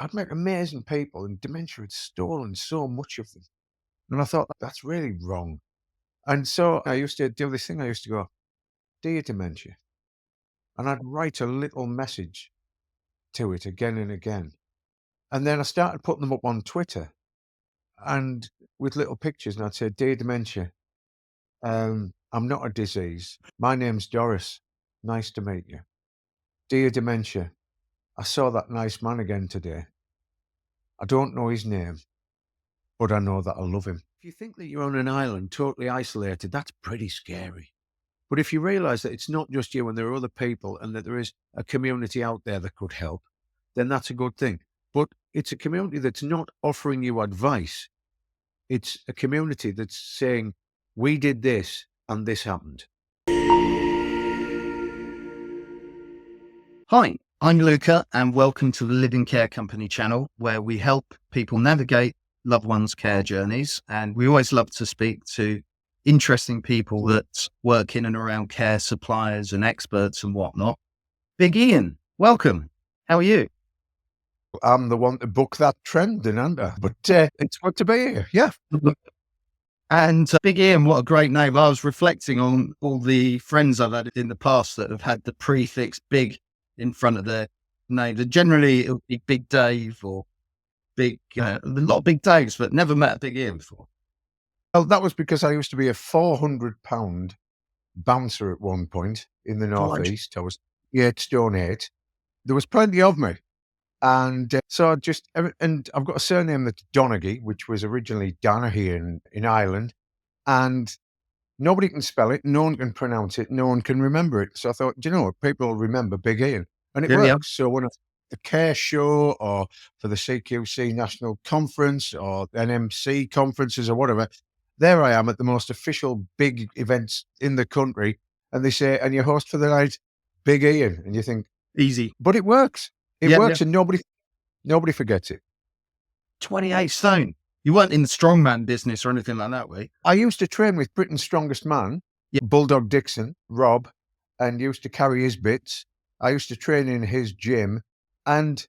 I'd met amazing people, and dementia had stolen so much of them. And I thought, that's really wrong. And so I used to do this thing. I used to go, Dear Dementia. And I'd write a little message to it again and again. And then I started putting them up on Twitter and with little pictures. And I'd say, Dear Dementia, I'm not a disease. My name's Doris. Nice to meet you. Dear Dementia, I saw that nice man again today. I don't know his name, but I know that I love him. If you think that you're on an island, totally isolated, that's pretty scary. But if you realize that it's not just you and there are other people and that there is a community out there that could help, then that's a good thing. But it's a community that's not offering you advice. It's a community that's saying, we did this and this happened. Hi, I'm Luca and welcome to the Living Care Company channel, where we help people navigate loved ones' care journeys. And we always love to speak to interesting people that work in and around care, suppliers and experts and whatnot. Big Ian, welcome. How are you? I'm the one to book that trend in under, but it's good to be here. Yeah. And Big Ian, what a great name. I was reflecting on all the friends I've had in the past that have had the prefix big in front of their name. Generally, it would be Big Dave or Big, a lot of Big Daves, but never met a Big Ian before. Well, that was because I used to be a 400-pound bouncer at one point in the Northeast. I was 8 stone 8. There was plenty of me. And so and I've got a surname that's Donaghy, which was originally Donaghy in Ireland. And nobody can spell it. No one can pronounce it. No one can remember it. So I thought, people will remember Big Ian. And it works. So when the care show or for the CQC National Conference or NMC conferences or whatever, there I am at the most official big events in the country. And they say, and your host for the night, Big Ian. And you think, easy. But it works. It works and nobody forgets it. 28 stone. You weren't in the strongman business or anything like that, were you? I used to train with Britain's strongest man, Bulldog Dixon, Rob, and used to carry his bits. I used to train in his gym. And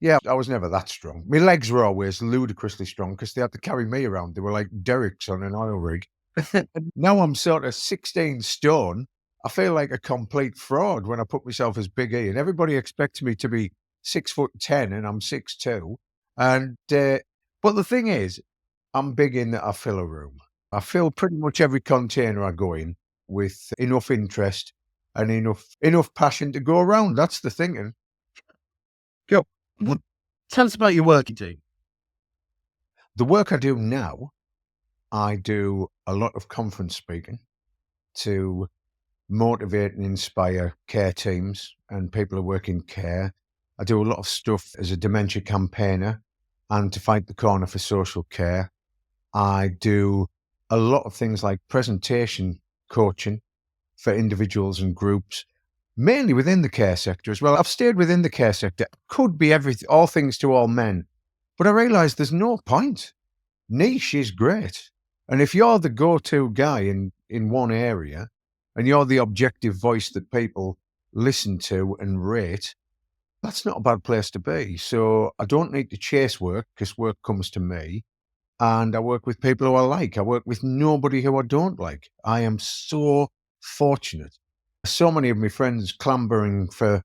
I was never that strong. My legs were always ludicrously strong because they had to carry me around. They were like derricks on an oil rig. Now I'm sort of 16 stone. I feel like a complete fraud when I put myself as Big E. And everybody expects me to be 6'10" and I'm 6'2". And but the thing is, I'm big in that I fill a room. I fill pretty much every container I go in with enough interest and enough passion to go around. That's the thinking. Cool. Well, tell us about your work you do. The work I do now, I do a lot of conference speaking to motivate and inspire care teams and people who work in care. I do a lot of stuff as a dementia campaigner and to fight the corner for social care. I do a lot of things like presentation coaching for individuals and groups, mainly within the care sector as well. I've stayed within the care sector. Could be all things to all men, but I realise there's no point. Niche is great. And if you're the go-to guy in one area and you're the objective voice that people listen to and rate, that's not a bad place to be. So I don't need to chase work because work comes to me. And I work with people who I like. I work with nobody who I don't like. I am so fortunate. So many of my friends clambering for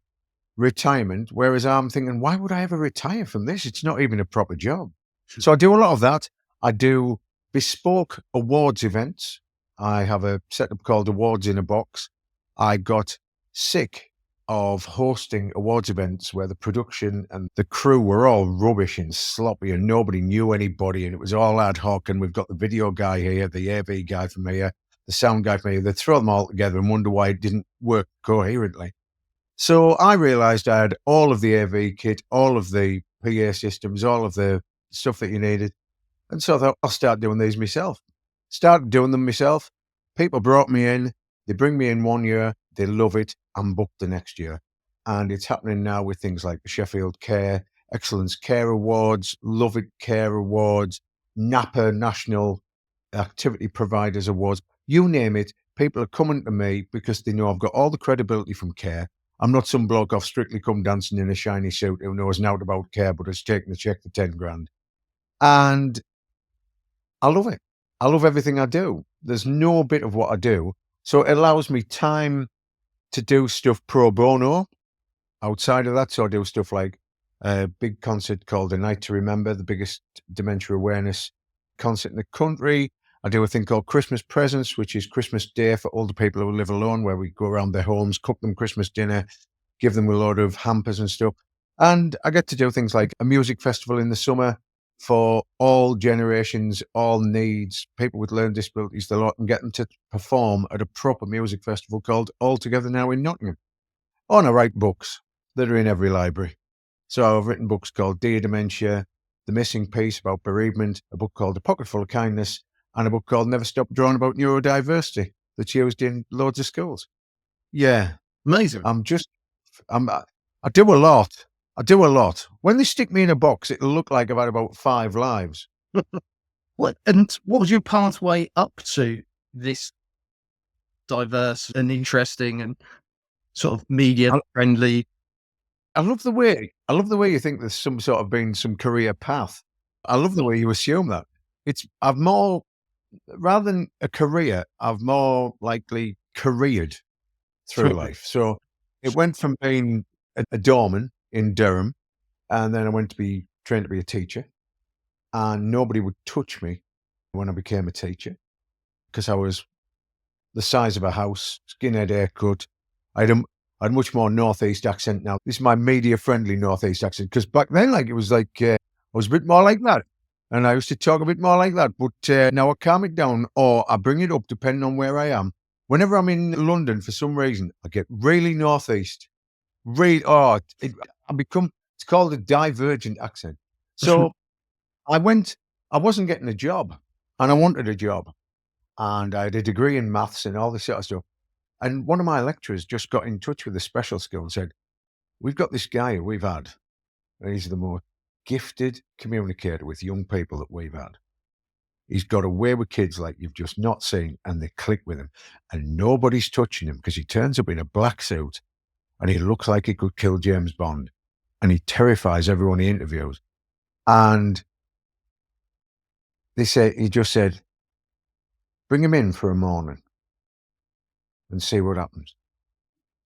retirement, whereas I'm thinking, why would I ever retire from this? It's not even a proper job. So I do a lot of that. I do bespoke awards events. I have a setup called Awards in a Box. I got sick of hosting awards events where the production and the crew were all rubbish and sloppy and nobody knew anybody and it was all ad hoc, and we've got the video guy here, the AV guy from here, the sound guy from here. They throw them all together and wonder why it didn't work coherently. So I realised I had all of the AV kit, all of the PA systems, all of the stuff that you needed. And so I thought, I'll start doing these myself. Started doing them myself. People brought me in. They bring me in 1 year. They love it. I'm booked the next year. And it's happening now with things like the Sheffield Care, Excellence Care Awards, Love It Care Awards, NAPA National Activity Providers Awards. You name it, people are coming to me because they know I've got all the credibility from care. I'm not some bloke off Strictly Come Dancing in a shiny suit who knows naught about care but has taken the check for 10 grand. And I love it. I love everything I do. There's no bit of what I do. So it allows me time to do stuff pro bono outside of that. So I do stuff like a big concert called A Night to Remember, the biggest dementia awareness concert in the country. I do a thing called Christmas Presents, which is Christmas Day for older people who live alone, where we go around their homes, cook them Christmas dinner, give them a load of hampers and stuff. And I get to do things like a music festival in the summer for all generations, all needs, people with learning disabilities, the lot, and get them to perform at a proper music festival called All Together Now in Nottingham. Oh, and I write books that are in every library. So I've written books called Dear Dementia, The Missing Piece about bereavement, a book called A Pocket Full of Kindness, and a book called Never Stop Drawing about neurodiversity that's used in loads of schools. Yeah, Amazing. I do a lot. I do a lot. When they stick me in a box, it'll look like I've had about 5 lives. What was your pathway up to this diverse and interesting and sort of media friendly? I love the way you think there's some sort of been some career path. I love the way you assume that. I've more, rather than a career, I've more likely careered through life. So it went from being a doorman in Durham, and then I went to be trained to be a teacher, and nobody would touch me when I became a teacher because I was the size of a house, skinhead haircut. I had a much more northeast accent now. This is my media-friendly northeast accent because back then, like, it was like I was a bit more like that, and I used to talk a bit more like that. But now I calm it down, or I bring it up depending on where I am. Whenever I'm in London, for some reason, I get really northeast. It's called a divergent accent. So I wasn't getting a job, and I wanted a job, and I had a degree in maths and all this sort of stuff. And one of my lecturers just got in touch with the special school and said, "We've got this guy who we've had, and he's the most gifted communicator with young people that we've had. He's got a way with kids like you've just not seen, and they click with him, and nobody's touching him because he turns up in a black suit, and he looks like he could kill James Bond, and he terrifies everyone he interviews." And he just said, "Bring him in for a morning and see what happens."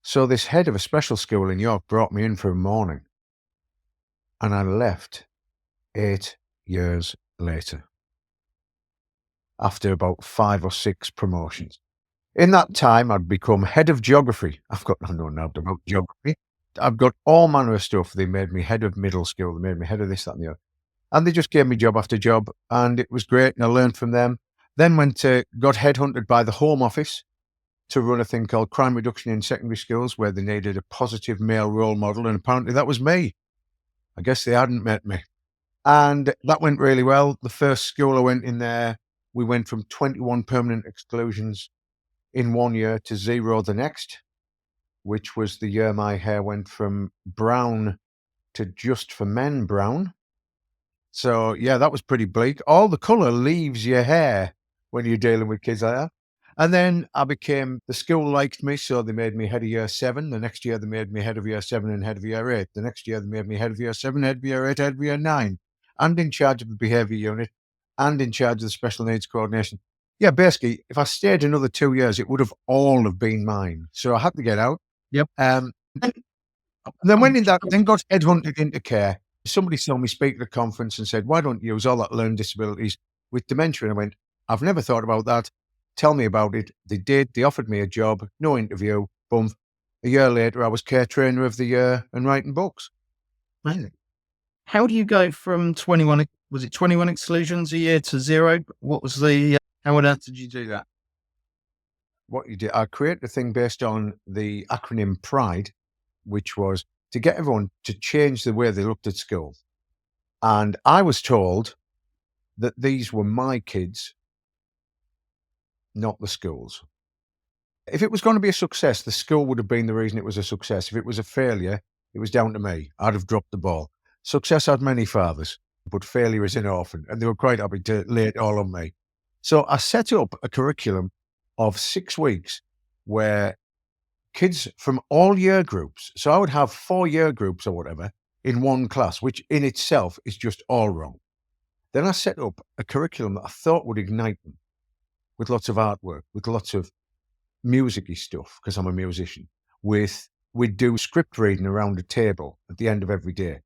So this head of a special school in York brought me in for a morning, and I left 8 years later after about 5 or 6 promotions. In that time, I'd become head of geography. I've got no doubt about geography. I've got all manner of stuff. They made me head of middle school. They made me head of this, that, and the other. And they just gave me job after job, and it was great, and I learned from them. Then got headhunted by the Home Office to run a thing called crime reduction in secondary schools, where they needed a positive male role model, and apparently that was me. I guess they hadn't met me. And that went really well. The first school I went in there, we went from 21 permanent exclusions in 1 year to 0 the next, which was the year my hair went from brown to just for men brown. So, yeah, that was pretty bleak. All the colour leaves your hair when you're dealing with kids like that. And then the school liked me, so they made me head of year 7. The next year, they made me head of year 7 and head of year 8. The next year, they made me head of year 7, head of year 8, head of year 9, and in charge of the behaviour unit, and in charge of the special needs coordination. Yeah, basically, if I stayed another 2 years, it would have all have been mine. So I had to get out. Yep. Then got headhunted into care. Somebody saw me speak at a conference and said, "Why don't you use all that learning disabilities with dementia?" And I went, "I've never thought about that. Tell me about it." They did. They offered me a job, no interview, boom. A year later, I was care trainer of the year and writing books. Amazing. How do you go from 21 exclusions a year to 0? What was how on earth did you do that? What you did, I created a thing based on the acronym PRIDE, which was to get everyone to change the way they looked at school. And I was told that these were my kids, not the school's. If it was going to be a success, the school would have been the reason it was a success. If it was a failure, it was down to me. I'd have dropped the ball. Success had many fathers, but failure is an orphan, and they were quite happy to lay it all on me. So I set up a curriculum of 6 weeks where kids from all year groups. So I would have 4 year groups or whatever in one class, which in itself is just all wrong. Then I set up a curriculum that I thought would ignite them with lots of artwork, with lots of musicy stuff, because I'm a musician. We'd do script reading around a table at the end of every day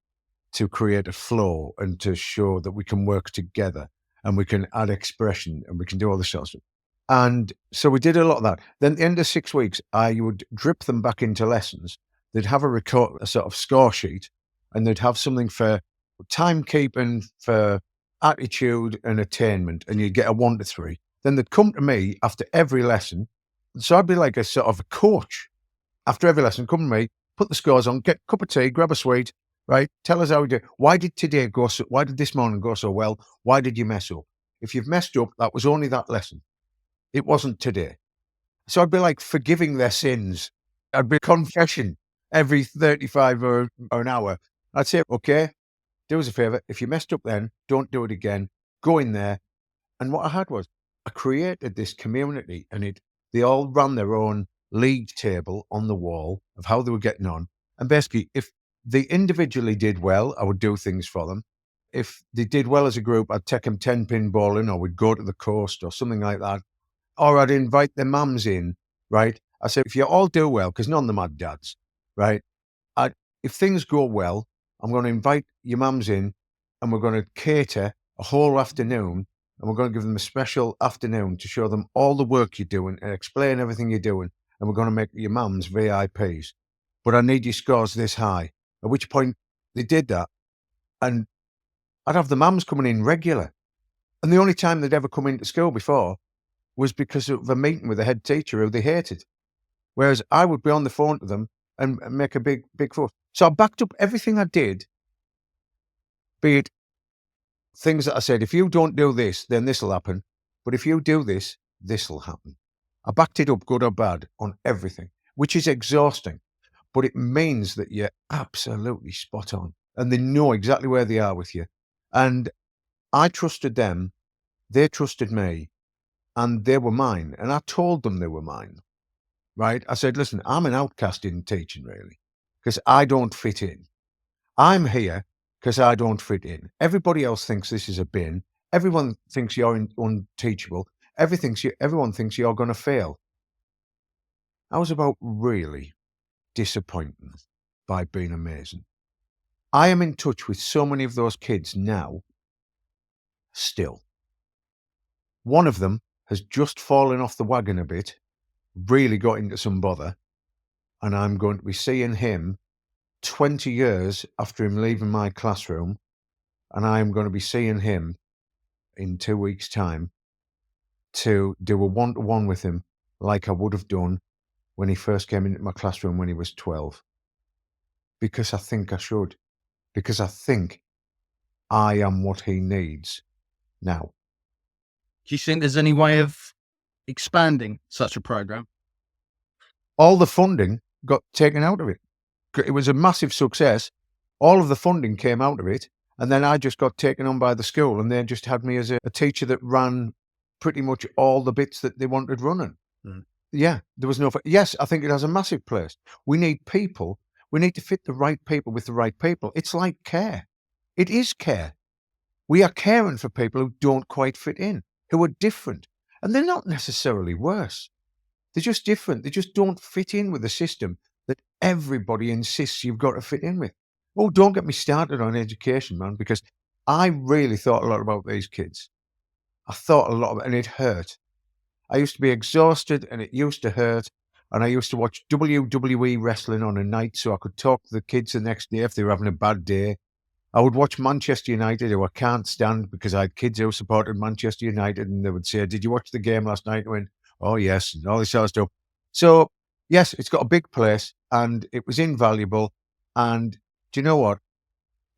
to create a flow and to show that we can work together and we can add expression and we can do all this sort of stuff. And so we did a lot of that. Then at the end of 6 weeks, I would drip them back into lessons. They'd have a sort of score sheet, and they'd have something for timekeeping, for attitude and attainment, and you'd get a 1 to 3. Then they'd come to me after every lesson. So I'd be like a sort of a coach. After every lesson, come to me, put the scores on, get a cup of tea, grab a sweet, right? Tell us how we do. Why did this morning go so well? Why did you mess up? If you've messed up, that was only that lesson. It wasn't today. So I'd be like forgiving their sins. I'd be confession every 35 or an hour. I'd say, okay, do us a favor. If you messed up then, don't do it again. Go in there. And what I had was I created this community, and they all ran their own league table on the wall of how they were getting on. And basically, if they individually did well, I would do things for them. If they did well as a group, I'd take them 10-pin bowling, or we'd go to the coast or something like that. Or I'd invite their mums in, right? I said, if you all do well, because none of them had dads, right? If things go well, I'm going to invite your mums in, and we're going to cater a whole afternoon, and we're going to give them a special afternoon to show them all the work you're doing and explain everything you're doing, and we're going to make your mums VIPs. But I need your scores this high. At which point they did that, and I'd have the mums coming in regular. And the only time they'd ever come into school before was because of a meeting with a head teacher who they hated. Whereas I would be on the phone to them and make a big fuss. So I backed up everything I did, be it things that I said, if you don't do this, then this will happen. But if you do this, this will happen. I backed it up, good or bad, on everything, which is exhausting. But it means that you're absolutely spot on. And they know exactly where they are with you. And I trusted them. They trusted me. And they were mine. And I told them they were mine. Right? I said, listen, I'm an outcast in teaching, really, because I don't fit in. I'm here because I don't fit in. Everybody else thinks this is a bin. Everyone thinks you're unteachable. Everyone thinks you're going to fail. I was about really disappointing by being amazing. I am in touch with so many of those kids now, still. One of them has just fallen off the wagon a bit, really got into some bother, and I'm going to be seeing him 20 years after him leaving my classroom, and I'm going to be seeing him in 2 weeks' time to do a one-to-one with him like I would have done when he first came into my classroom when he was 12. Because I think I should. Because I think I am what he needs now. Do you think there's any way of expanding such a program? All the funding got taken out of it. It was a massive success. All of the funding came out of it. And then I just got taken on by the school, and they just had me as a teacher that ran pretty much all the bits that they wanted running. Mm. Yeah, there was no... Yes, I think it has a massive place. We need people. We need to fit the right people with the right people. It's like care. It is care. We are caring for people who don't quite fit in, who are different. And they're not necessarily worse. They're just different. They just don't fit in with the system that everybody insists you've got to fit in with. Oh, don't get me started on education, man, because I really thought a lot about these kids. I thought a lot about it, and it hurt. I used to be exhausted, and it used to hurt. And I used to watch WWE wrestling on a night so I could talk to the kids the next day if they were having a bad day. I would watch Manchester United, who I can't stand because I had kids who supported Manchester United, and they would say, did you watch the game last night? I went, oh, yes, and all this sort of stuff. So, yes, it's got a big place, and it was invaluable. And do you know what?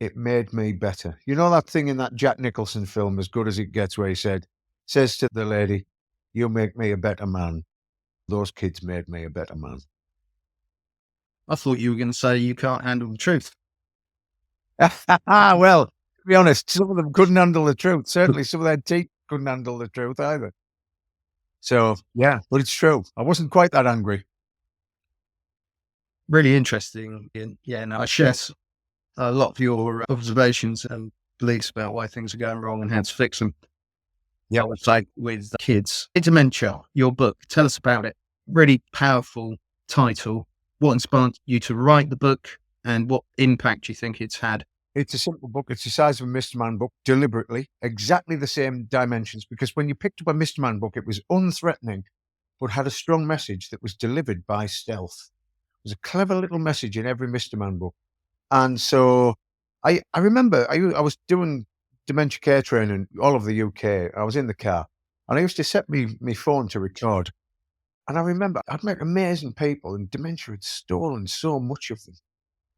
It made me better. You know that thing in that Jack Nicholson film, As Good As It Gets, where he says to the lady, you make me a better man. Those kids made me a better man. I thought you were going to say you can't handle the truth. Well, to be honest, some of them couldn't handle the truth. Certainly some of their teachers couldn't handle the truth either. So, yeah, but it's true. I wasn't quite that angry. Really interesting. And yeah, no, I share a lot of your observations and beliefs about why things are going wrong and how to fix them. Yeah, with kids. Dementia, your book. Tell us about it. Really powerful title. What inspired you to write the book and what impact you think it's had? It's a simple book. It's the size of a Mr. Man book, deliberately, exactly the same dimensions, because when you picked up a Mr. Man book, it was unthreatening, but had a strong message that was delivered by stealth. There's a clever little message in every Mr. Man book. And so I remember I was doing dementia care training all over the UK. I was in the car and I used to set me phone to record. And I remember I'd met amazing people and dementia had stolen so much of them.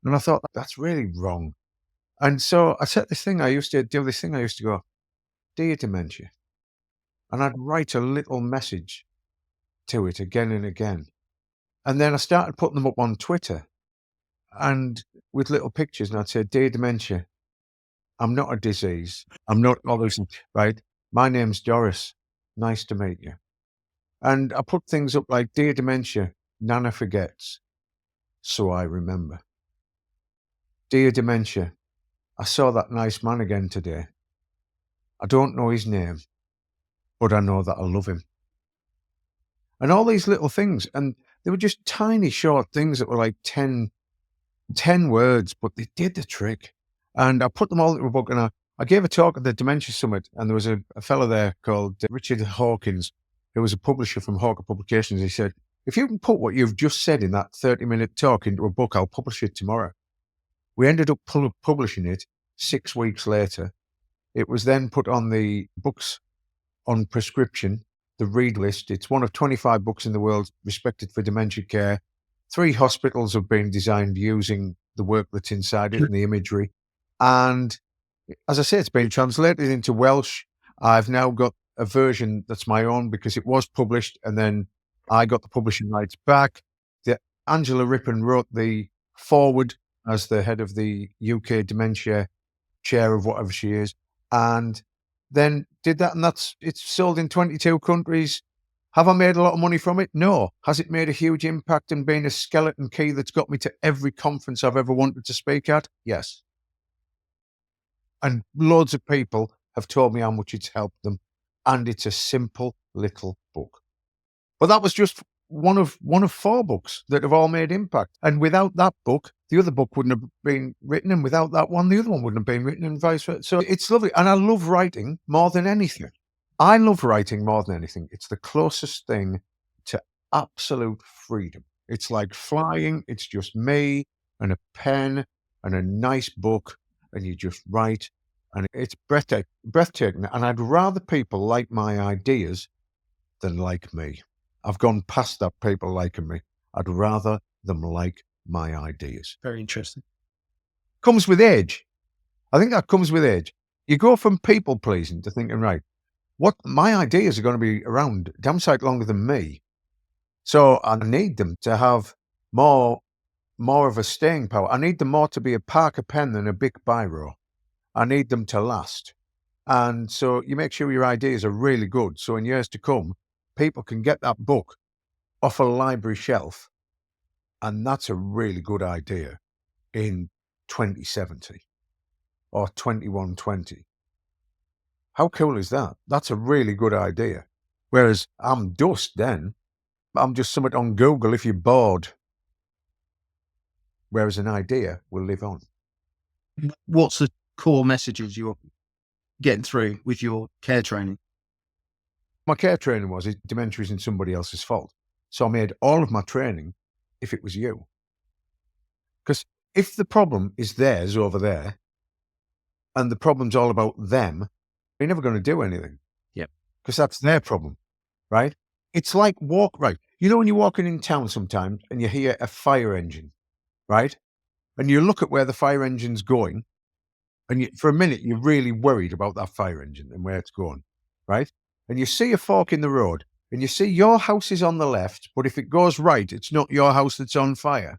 And I thought, that's really wrong. And so I set this thing, I used to do this thing, I used to go, Dear Dementia. And I'd write a little message to it again and again. And then I started putting them up on Twitter and with little pictures. And I'd say, Dear Dementia, I'm not a disease. I'm not all those things, right? My name's Doris. Nice to meet you. And I put things up like, Dear Dementia, Nana forgets, so I remember. Dear Dementia, I saw that nice man again today. I don't know his name, but I know that I love him. And all these little things, and they were just tiny short things that were like 10 words, but they did the trick. And I put them all into a book, and I gave a talk at the Dementia Summit, and there was a fellow there called Richard Hawkins, who was a publisher from Hawker Publications. He said, if you can put what you've just said in that 30-minute talk into a book, I'll publish it tomorrow. We ended up publishing it 6 weeks later. It was then put on the books on prescription, the read list. It's one of 25 books in the world respected for dementia care. 3 hospitals have been designed using the work that's inside it and the imagery. And as I say, it's been translated into Welsh. I've now got a version that's my own because it was published and then I got the publishing rights back. Angela Rippon wrote the foreword as the head of the UK dementia chair of whatever she is, and then did that, and it's sold in 22 countries. Have I made a lot of money from it? No. Has it made a huge impact and been a skeleton key that's got me to every conference I've ever wanted to speak at? Yes. And loads of people have told me how much it's helped them, and it's a simple little book. But that was just one of 4 books that have all made impact. And without that book, the other book wouldn't have been written, and without that one, the other one wouldn't have been written, and vice versa. So it's lovely. And I love writing more than anything. I love writing more than anything. It's the closest thing to absolute freedom. It's like flying. It's just me and a pen and a nice book, and you just write. And it's breathtaking. And I'd rather people like my ideas than like me. I've gone past that, people liking me. I'd rather them like my ideas. Very interesting. Comes with age. I think that comes with age. You go from people pleasing to thinking, right, what my ideas are going to be around damn sight longer than me. So I need them to have more of a staying power. I need them more to be a Parker pen than a Bic biro. I need them to last. And so you make sure your ideas are really good. So in years to come, people can get that book off a library shelf. And that's a really good idea in 2070 or 2120. How cool is that? That's a really good idea. Whereas I'm dust then. I'm just something on Google if you're bored. Whereas an idea will live on. What's the core messages you're getting through with your care training? My care training was dementia isn't somebody else's fault. So I made all of my training if it was you. Because if the problem is theirs over there and the problem's all about them, you're never going to do anything. Yeah. Because that's their problem, right? It's like right. You know when you're walking in town sometimes and you hear a fire engine, right? And you look at where the fire engine's going, and for a minute you're really worried about that fire engine and where it's going, right? And you see a fork in the road, and you see your house is on the left, but if it goes right, it's not your house that's on fire.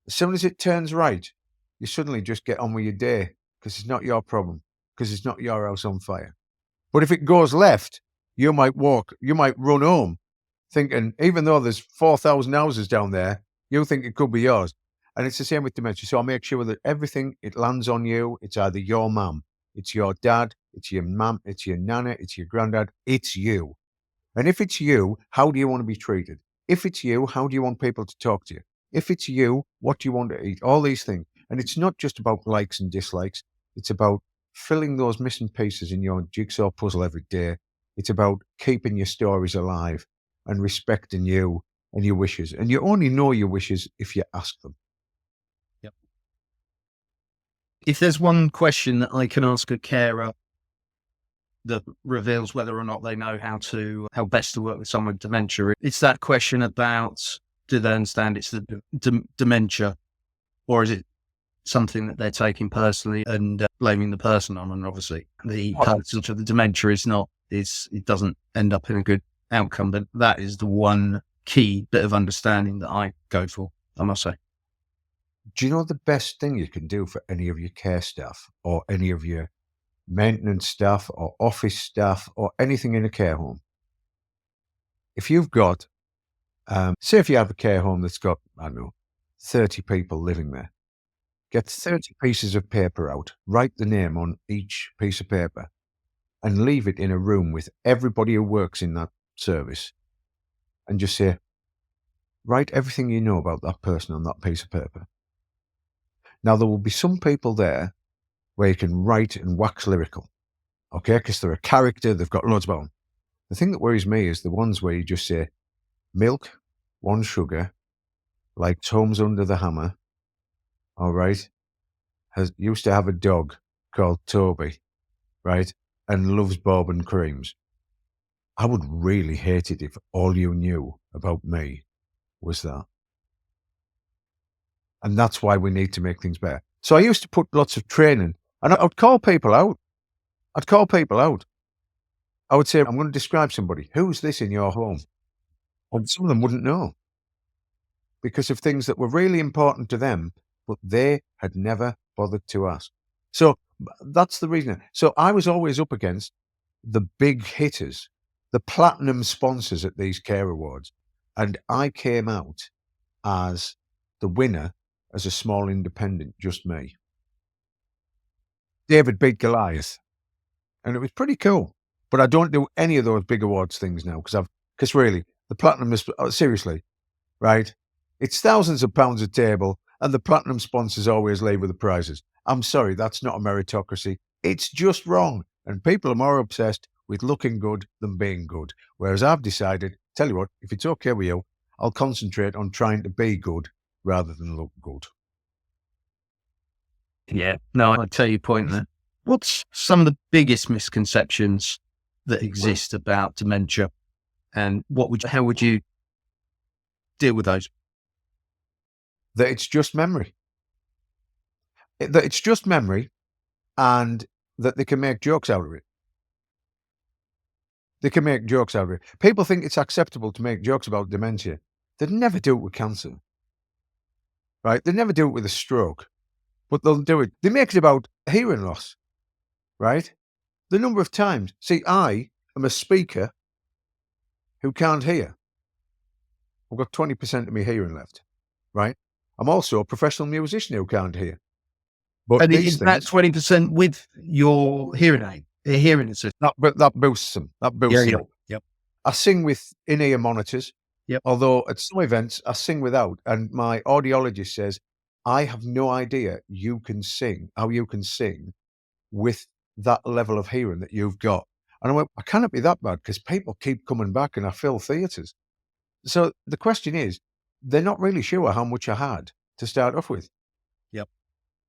As soon as it turns right, you suddenly just get on with your day because it's not your problem, because it's not your house on fire. But if it goes left, you might run home thinking, even though there's 4,000 houses down there, You think it could be yours. And it's the same with dementia. So I make sure that everything, it lands on you. It's either your mum, it's your dad, it's your mum, it's your nana, it's your granddad, it's you. And if it's you, how do you want to be treated? If it's you, how do you want people to talk to you? If it's you, what do you want to eat? All these things. And it's not just about likes and dislikes. It's about filling those missing pieces in your jigsaw puzzle every day. It's about keeping your stories alive and respecting you and your wishes. And you only know your wishes if you ask them. Yep. If there's one question that I can ask a carer that reveals whether or not they know how best to work with someone with dementia, it's that question about, do they understand it's the dementia, or is it something that they're taking personally and blaming the person on? And obviously the person to the dementia it doesn't end up in a good outcome, but that is the one key bit of understanding that I go for, I must say. Do you know the best thing you can do for any of your care staff or any of your maintenance staff or office staff or anything in a care home? If you've got, say if you have a care home that's got, I don't know, 30 people living there, get 30 pieces of paper out, write the name on each piece of paper and leave it in a room with everybody who works in that service and just say, write everything you know about that person on that piece of paper. Now, there will be some people there where you can write and wax lyrical, okay, because they're a character, they've got loads about them. The thing that worries me is the ones where you just say, milk, 1 sugar, like Tom's under the hammer, all right, used to have a dog called Toby, right, and loves bourbon creams. I would really hate it if all you knew about me was that. And that's why we need to make things better. So I used to put lots of training, and I would call people out. I would say, I'm going to describe somebody. Who's this in your home? And some of them wouldn't know because of things that were really important to them, but they had never bothered to ask. So that's the reason. So I was always up against the big hitters, the platinum sponsors at these care awards. And I came out as the winner as a small independent, just me. David beat Goliath. And it was pretty cool. But I don't do any of those big awards things now because really, the platinum is, seriously, right? It's thousands of pounds a table, and the platinum sponsors always leave with the prizes. I'm sorry, that's not a meritocracy. It's just wrong. And people are more obsessed with looking good than being good. Whereas I've decided, tell you what, if it's okay with you, I'll concentrate on trying to be good rather than look good. Yeah, no, I tell you point there. What's some of the biggest misconceptions that exist about dementia, and how would you deal with those? That it's just memory. That it's just memory, and that they can make jokes out of it. They can make jokes out of it. People think it's acceptable to make jokes about dementia. They'd never do it with cancer, right? They never do it with a stroke, but they'll do it. They make it about hearing loss, right? The number of times. See, I am a speaker who can't hear. I've got 20% of my hearing left, right? I'm also a professional musician who can't hear. But And these is that things, 20% with your hearing aid, a hearing assist? that boosts them. That boosts them up. Yep. I sing with in-ear monitors. Yep. Although at some events I sing without, and my audiologist says, I have no idea how you can sing with that level of hearing that you've got. And I went, I cannot be that bad because people keep coming back and I fill theatres. So the question is, they're not really sure how much I had to start off with. Yep.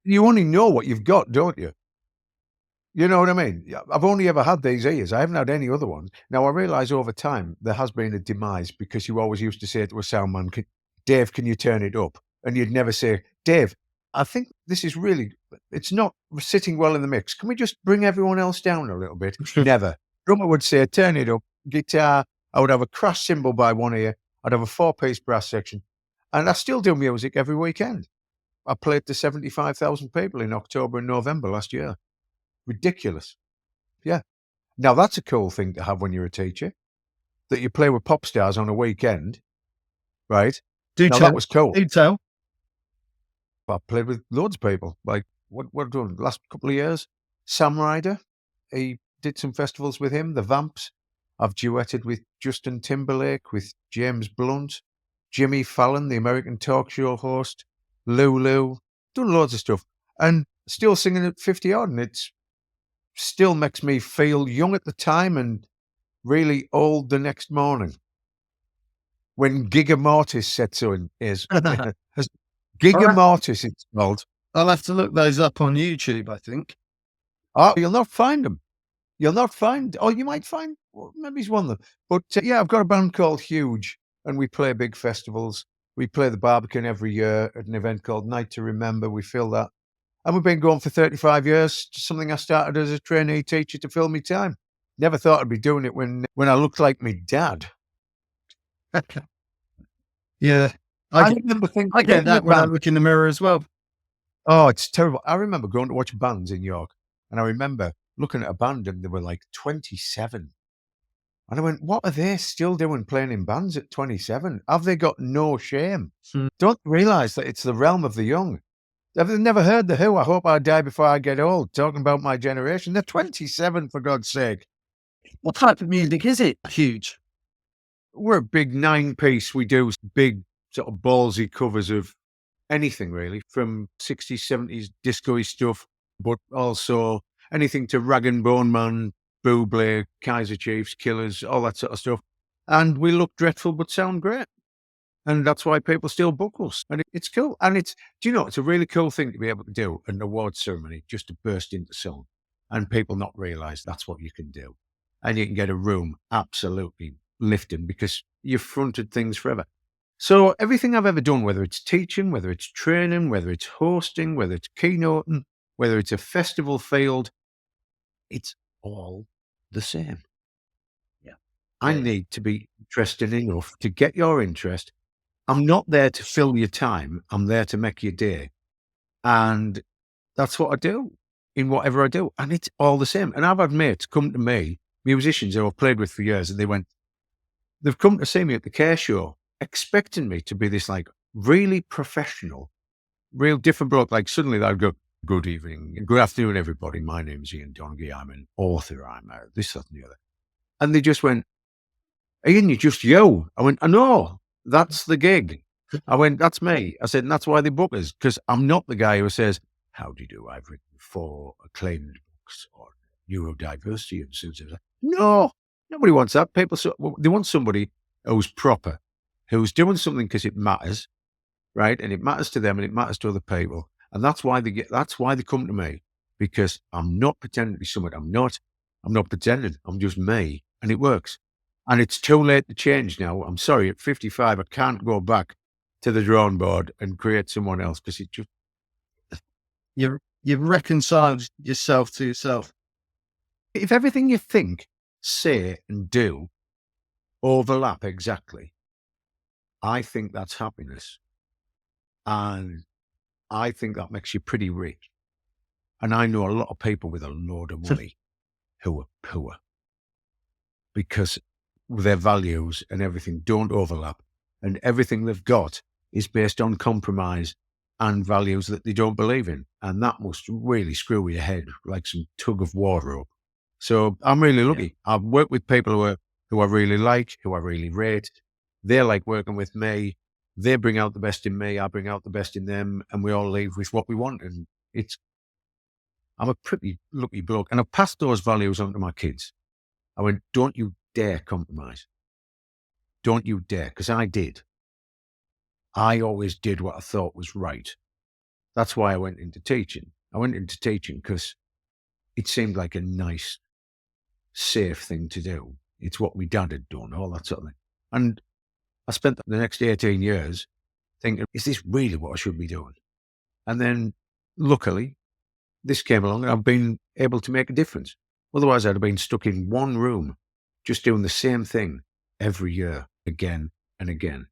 You only know what you've got, don't you? You know what I mean? I've only ever had these ears. I haven't had any other ones. Now, I realise over time there has been a demise because you always used to say to a sound man, Dave, can you turn it up? And you'd never say, Dave, I think this is really, it's not sitting well in the mix. Can we just bring everyone else down a little bit? Never. Drummer would say, turn it up. Guitar, I would have a crash cymbal by one ear. I'd have a 4-piece brass section. And I still do music every weekend. I played to 75,000 people in October and November last year. Ridiculous. Yeah. Now, that's a cool thing to have when you're a teacher, that you play with pop stars on a weekend, right? Do Now tell. that was cool. Do tell. I played with loads of people. Like what I've done the last couple of years. Sam Ryder, he did some festivals with him. The Vamps. I've duetted with Justin Timberlake, with James Blunt, Jimmy Fallon, the American talk show host, Lulu. Done loads of stuff, and still singing at 50 odd, and it's still makes me feel young at the time and really old the next morning. When Giga Mortis sets in is All Giga right. Mortis it's called. I'll have to look those up on YouTube, I think. Oh, you'll not find them. You'll not find, or you might find, well, maybe it's one of them. But yeah, I've got a band called Huge, and we play big festivals. We play the Barbican every year at an event called Night to Remember. We fill that. And we've been going for 35 years, something I started as a trainee teacher to fill me time. Never thought I'd be doing it when I looked like me dad. Yeah. I remember thinking, I get getting a that when I band. look in the mirror as well. Oh, it's terrible. I remember going to watch bands in York, and I remember looking at a band and they were like 27. And I went, what are they still doing playing in bands at 27? Have they got no shame? Don't realise that it's the realm of the young. Have they never heard The Who? I hope I die before I get old, talking about my generation. They're 27, for God's sake. What type of music is it? Huge. We're a big 9-piece. We do big sort of ballsy covers of anything, really, from 60s, 70s disco-y stuff, but also anything to Rag and Bone Man, Bublé, Kaiser Chiefs, Killers, all that sort of stuff. And we look dreadful but sound great. And that's why people still book us. And it's cool. And it's, do you know, it's a really cool thing to be able to do an award ceremony, just to burst into song and people not realise that's what you can do. And you can get a room absolutely lifting because you've fronted things forever. So everything I've ever done, whether it's teaching, whether it's training, whether it's hosting, whether it's keynoting, whether it's a festival field, it's all the same. Yeah. I need to be interested enough to get your interest. I'm not there to fill your time. I'm there to make your day. And that's what I do in whatever I do. And it's all the same. And I've had mates come to me, musicians who I've played with for years, and they've come to see me at the Care Show, expecting me to be this like really professional, real different bloke. Like suddenly I'd go, good evening, good afternoon, everybody. My name's Ian Donaghy. I'm an author. I'm this, that, and the other. And they just went, Ian, you're just you. I went, I know, that's the gig. I went, that's me. I said, and that's why they book us, because I'm not the guy who says, how do you do? I've written 4 acclaimed books on neurodiversity and suicide. No, nobody wants that. People, they want somebody who's proper, who's doing something because it matters, right? And it matters to them and it matters to other people. And that's why that's why they come to me, because I'm not pretending to be someone I'm not. I'm not pretending. I'm just me. And it works. And it's too late to change now. I'm sorry, at 55, I can't go back to the drawing board and create someone else because it just. You've reconciled yourself to yourself. If everything you think, say, and do overlap exactly, I think that's happiness. And I think that makes you pretty rich. And I know a lot of people with a load of money who are poor because their values and everything don't overlap. And everything they've got is based on compromise and values that they don't believe in. And that must really screw your head like some tug of war rope. So I'm really lucky. I've worked with people who I really like, who I really rate. They like working with me. They bring out the best in me. I bring out the best in them. And we all leave with what we want. And I'm a pretty lucky bloke. And I've passed those values on to my kids. I went, don't you dare compromise. Don't you dare. Because I did. I always did what I thought was right. That's why I went into teaching. I went into teaching because it seemed like a nice, safe thing to do. It's what my dad had done, all that sort of thing. And I spent the next 18 years thinking, is this really what I should be doing? And then luckily, this came along and I've been able to make a difference. Otherwise, I'd have been stuck in one room, just doing the same thing every year, again and again.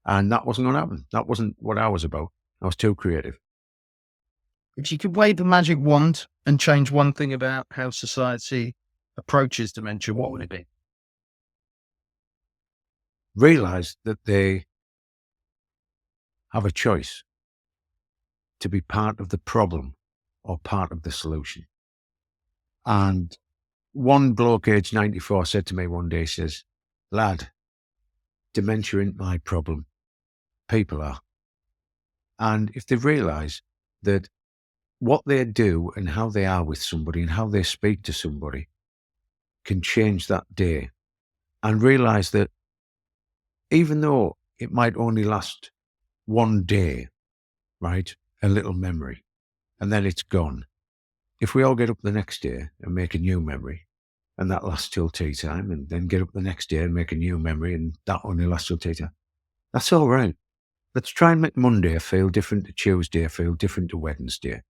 And that wasn't going to happen. That wasn't what I was about. I was too creative. If you could wave the magic wand and change one thing about how society approaches dementia, what would it be? Realize that they have a choice to be part of the problem or part of the solution. And one bloke aged 94 said to me one day, he says, "Lad, dementia isn't my problem. People are." And if they realise that what they do and how they are with somebody and how they speak to somebody can change that day, and realise that even though it might only last one day, right, a little memory, and then it's gone. If we all get up the next day and make a new memory, and that lasts till tea time, and then get up the next day and make a new memory, and that only lasts till tea time, that's all right. Let's try and make Monday feel different to Tuesday, feel different to Wednesday,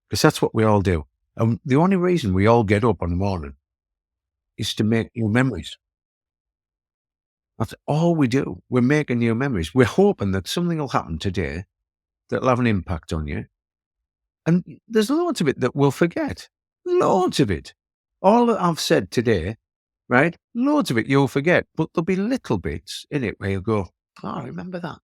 because that's what we all do. And the only reason we all get up on the morning is to make new memories. That's all we do. We're making new memories. We're hoping that something will happen today that'll have an impact on you. And there's loads of it that we'll forget. Loads of it. All that I've said today, right? Loads of it you'll forget, but there'll be little bits in it where you'll go, "Oh, I remember that."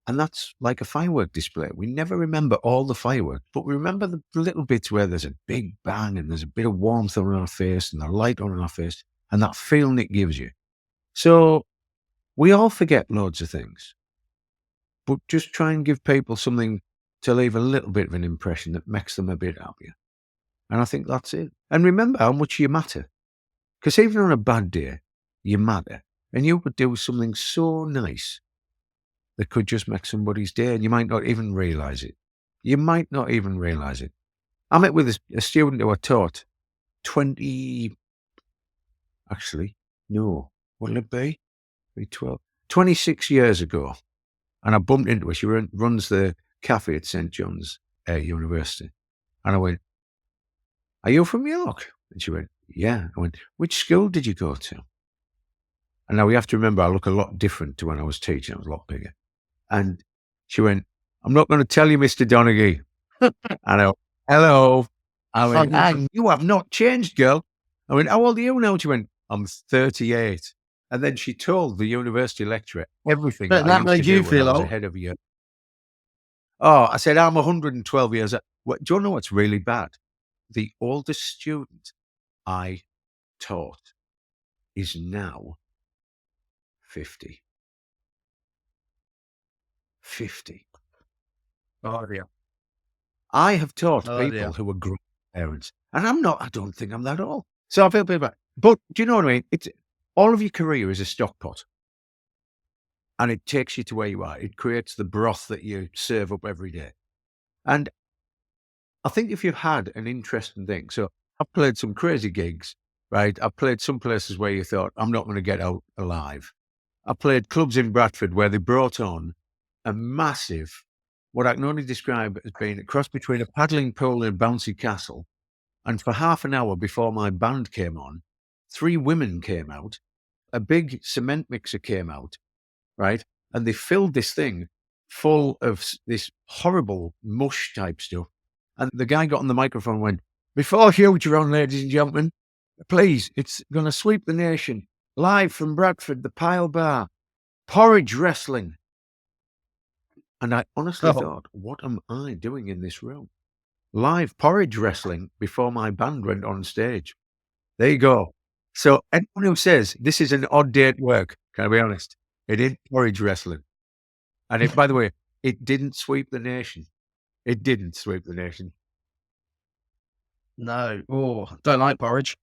And that's like a firework display. We never remember all the fireworks, but we remember the little bits where there's a big bang and there's a bit of warmth on our face and a light on our face and that feeling it gives you. So we all forget loads of things, but just try and give people something to leave a little bit of an impression that makes them a bit happier. And I think that's it. And remember how much you matter. Because even on a bad day, you matter. And you could do something so nice that could just make somebody's day, and you might not even realise it. You might not even realise it. I met with a student who I taught 20, actually, no, what'll it be? 12, 26 years ago. And I bumped into her. She runs the cafe at St. John's University. And I went, "Are you from York?" And she went, "Yeah." I went, "Which school did you go to?" And now we have to remember, I look a lot different to when I was teaching. I was a lot bigger. And she went, "I'm not going to tell you, Mr. Donaghy." And I went, "Hello." I went, "And you have not changed, girl." I went, "How old are you now?" She went, "I'm 38. And then she told the university lecturer everything But that I that used made to you do when I feel was old. ahead of a year. Oh, I said, "I'm 112 years old." What, do you know what's really bad? The oldest student I taught is now 50. 50. Oh dear. I have taught Oh dear. people who are grandparents, and I don't think I'm that old. So I feel a bit bad. But do you know what I mean? It's all of your career is a stock pot, and it takes you to where you are. It creates the broth that you serve up every day. And I think if you've had an interesting thing, so I've played some crazy gigs, right? I've played some places where you thought, I'm not going to get out alive. I played clubs in Bradford where they brought on a massive, what I can only describe as being a cross between a paddling pool and a bouncy castle. And for half an hour before my band came on, 3 women came out, a big cement mixer came out, right? And they filled this thing full of this horrible mush type stuff. And the guy got on the microphone and went, "Before future on, ladies and gentlemen, please, it's going to sweep the nation. Live from Bradford, the Pile Bar, porridge wrestling." And I honestly Oh, thought, what am I doing in this room? Live porridge wrestling before my band went on stage. There you go. So anyone who says this is an odd day at work, can I be honest? It is porridge wrestling. And it, by the way, it didn't sweep the nation. It didn't sweep the nation. no. Oh, don't like porridge.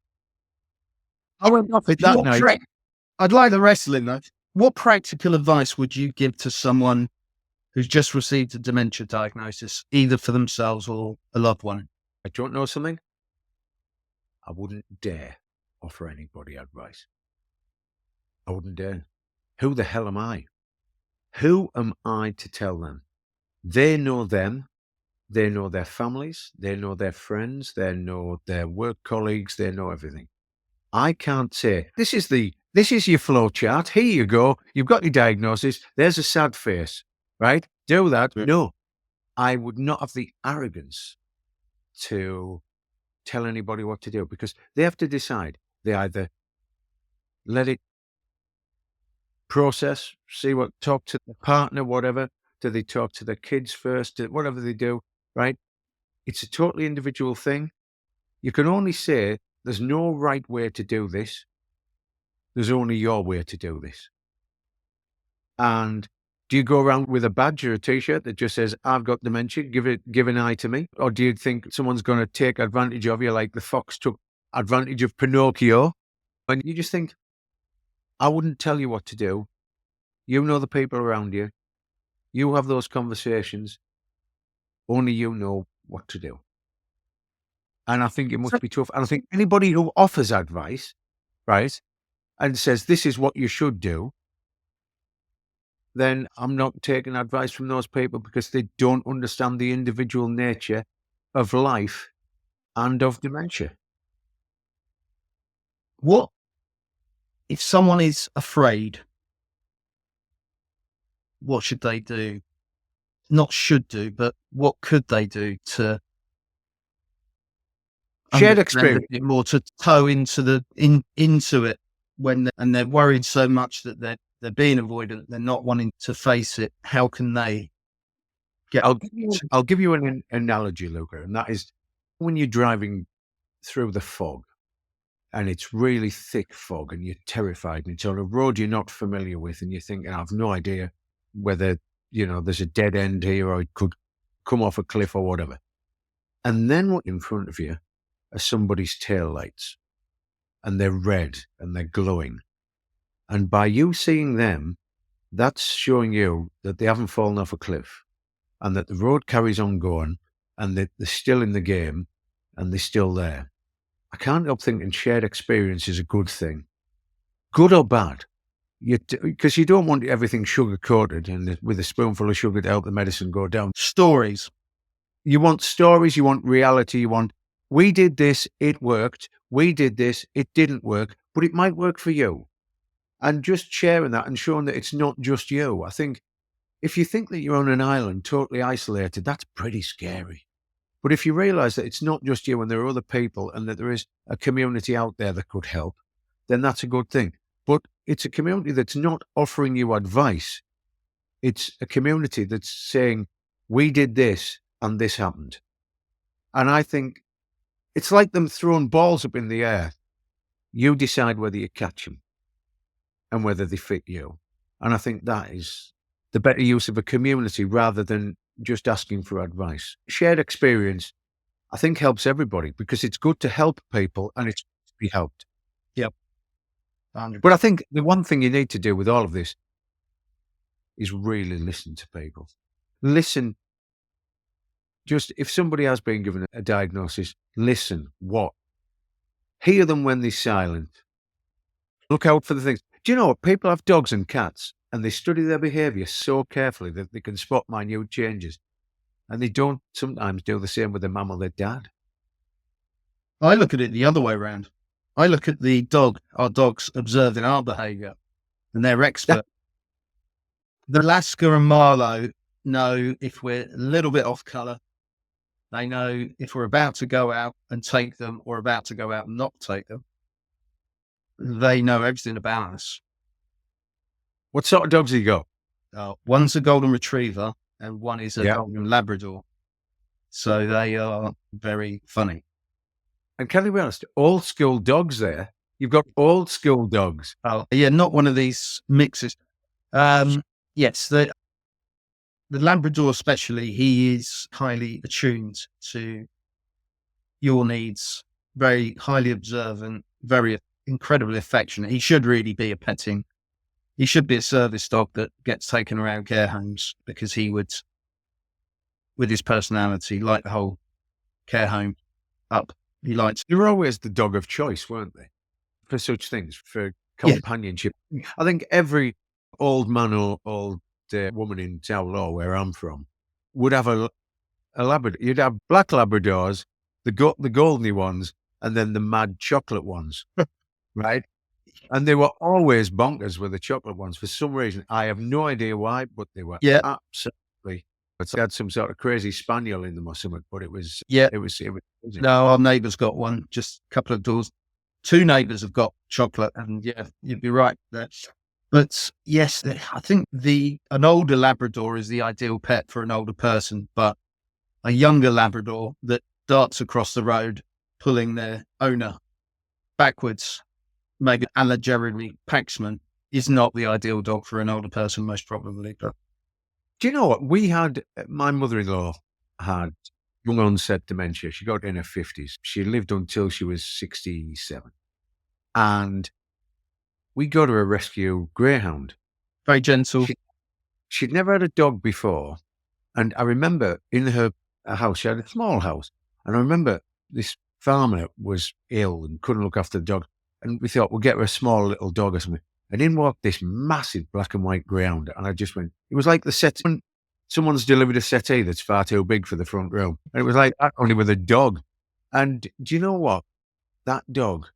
I went off it that What night. I'd like the wrestling though. What practical advice would you give to someone who's just received a dementia diagnosis, either for themselves or a loved one? I don't know something. I wouldn't dare offer anybody advice. I wouldn't dare. Who the hell am I? Who am I to tell them? They know them. They know their families. They know their friends. They know their work colleagues. They know everything. I can't say, this is your flow chart. Here you go. You've got your diagnosis. There's a sad face, right? Do that. Yeah. No, I would not have the arrogance to tell anybody what to do, because they have to decide. They either let it process, talk to the partner, whatever, Do they talk to their kids first? Whatever they do, right? It's a totally individual thing. You can only say there's no right way to do this. There's only your way to do this. And do you go around with a badge or a T-shirt that just says, I've got dementia, give an eye to me? Or do you think someone's going to take advantage of you like the fox took advantage of Pinocchio? And you just think, I wouldn't tell you what to do. You know the people around you. You have those conversations. Only you know what to do. And I think it must be tough. And I think anybody who offers advice, right, and says this is what you should do, then I'm not taking advice from those people because they don't understand the individual nature of life and of dementia. What if someone is afraid? What should they do? Not should do, but what could they do to Shared understand experience. a bit more, to toe into into it when they're worried so much that they're being avoidant, they're not wanting to face it. How can they get? I'll give you an analogy, Luca, and that is when you're driving through the fog and it's really thick fog and you're terrified and it's on a road you're not familiar with and you're thinking, I've no idea whether, there's a dead end here or it could come off a cliff or whatever. And then what in front of you are somebody's taillights and they're red and they're glowing. And by you seeing them, that's showing you that they haven't fallen off a cliff and that the road carries on going and that they're still in the game and they're still there. I can't help thinking shared experience is a good thing. Good or bad. Because you don't want everything sugar-coated and with a spoonful of sugar to help the medicine go down. Stories. You want stories, you want reality, you want, we did this, it worked. We did this, it didn't work, but it might work for you. And just sharing that and showing that it's not just you. I think if you think that you're on an island, totally isolated, that's pretty scary. But if you realize that it's not just you and there are other people and that there is a community out there that could help, then that's a good thing. But it's a community that's not offering you advice. It's a community that's saying, we did this and this happened. And I think it's like them throwing balls up in the air. You decide whether you catch them and whether they fit you. And I think that is the better use of a community rather than just asking for advice. Shared experience, I think, helps everybody because it's good to help people and it's good to be helped. Yep. But I think the one thing you need to do with all of this is really listen to people. Listen. Just if somebody has been given a diagnosis, listen. What? Hear them when they're silent. Look out for the things. Do you know what? People have dogs and cats and they study their behavior so carefully that they can spot minute changes. And they don't sometimes do the same with their mum or their dad. I look at it the other way around. I look at our dogs observing our behavior and they're expert. The Alaska and Marlow know if we're a little bit off colour. They know if we're about to go out and take them or about to go out and not take them. They know everything about us. What sort of dogs do you got? One's a golden retriever and one is a golden Labrador. So they are very funny. And can I be honest, old school dogs there. You've got old school dogs. Oh, yeah, not one of these mixes. Yes, the Labrador especially, he is highly attuned to your needs, very highly observant, very incredibly affectionate. He should really be he should be a service dog that gets taken around care homes because he would, with his personality, light the whole care home up. He likes. They were always the dog of choice, weren't they? For such things, for companionship. Yeah. I think every old man or old woman in Tower Law, where I'm from, would have a Labrador. You'd have black Labradors, the goldeny ones, and then the mad chocolate ones, right? And they were always bonkers with the chocolate ones for some reason. I have no idea why, but they were absolutely. They had some sort of crazy spaniel in them or something, but it was. No, our neighbour's got one, just a couple of doors. Two neighbours have got chocolate, and yeah, you'd be right. But yes, I think an older Labrador is the ideal pet for an older person, but a younger Labrador that darts across the road, pulling their owner backwards, maybe a la Jeremy Paxman, is not the ideal dog for an older person, most probably. But Do you know what? My mother-in-law had young onset dementia. She got in her 50s. She lived until she was 67. And we got her a rescue greyhound. very gentle. She'd never had a dog before. And I remember in her house, she had a small house. And I remember this farmer was ill and couldn't look after the dog. And we thought, we'll get her a small little dog or something. And in walked this massive black and white greyhound. And I just went, it was like the set. Someone's delivered a settee that's far too big for the front row. And it was like that, only with a dog. And do you know what? That dog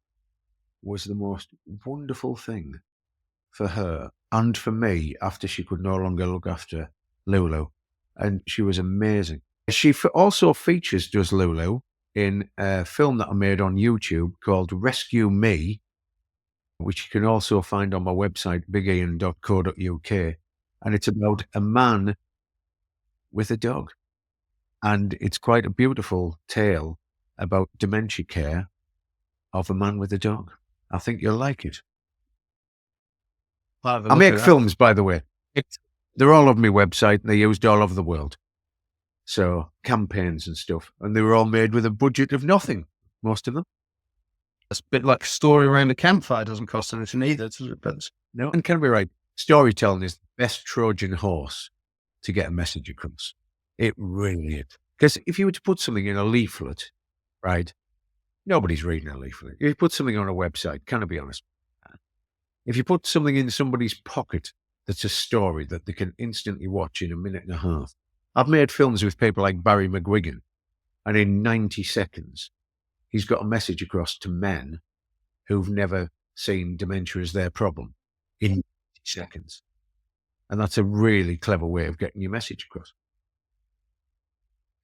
was the most wonderful thing for her and for me after she could no longer look after Lulu. And she was amazing. She also does Lulu, in a film that I made on YouTube called Rescue Me, which you can also find on my website, bigian.co.uk. And it's about a man with a dog. And it's quite a beautiful tale about dementia care of a man with a dog. I think you'll like it. I make films, by the way. They're all over my website and they're used all over the world. So campaigns and stuff. And they were all made with a budget of nothing, most of them. It's a bit like a story around a campfire. Doesn't cost anything either. But No, and can be right. Storytelling is the best Trojan horse to get a message across. It really is. Because if you were to put something in a leaflet, right, nobody's reading a leaflet. If you put something on a website, can I be honest? If you put something in somebody's pocket that's a story that they can instantly watch in a minute and a half. I've made films with people like Barry McGuigan, and in 90 seconds, he's got a message across to men who've never seen dementia as their problem in 90 seconds. And that's a really clever way of getting your message across.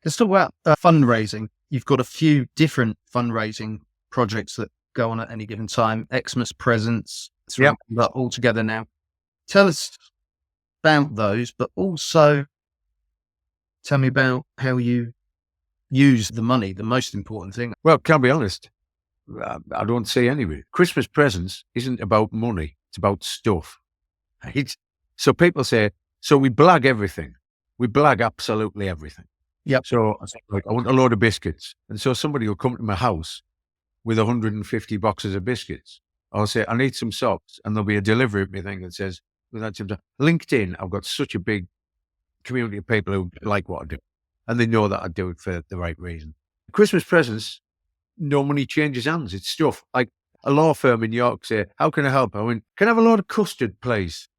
Let's talk about fundraising. You've got a few different fundraising projects that go on at any given time. Xmas presents, all together now. Tell us about those, but also tell me about how you use the money, the most important thing. Well, can I be honest? I don't see any of it. Christmas presents isn't about money. It's about stuff. So people say, so we blag everything. We blag absolutely everything. Yep. So I say, like, I want a load of biscuits. And so somebody will come to my house with 150 boxes of biscuits. I'll say, I need some socks. And there'll be a delivery thing that says, LinkedIn, I've got such a big community of people who like what I do. And they know that I do it for the right reason. Christmas presents, no money changes hands. It's stuff. Like a law firm in York say, how can I help? I went, can I have a load of custard, please?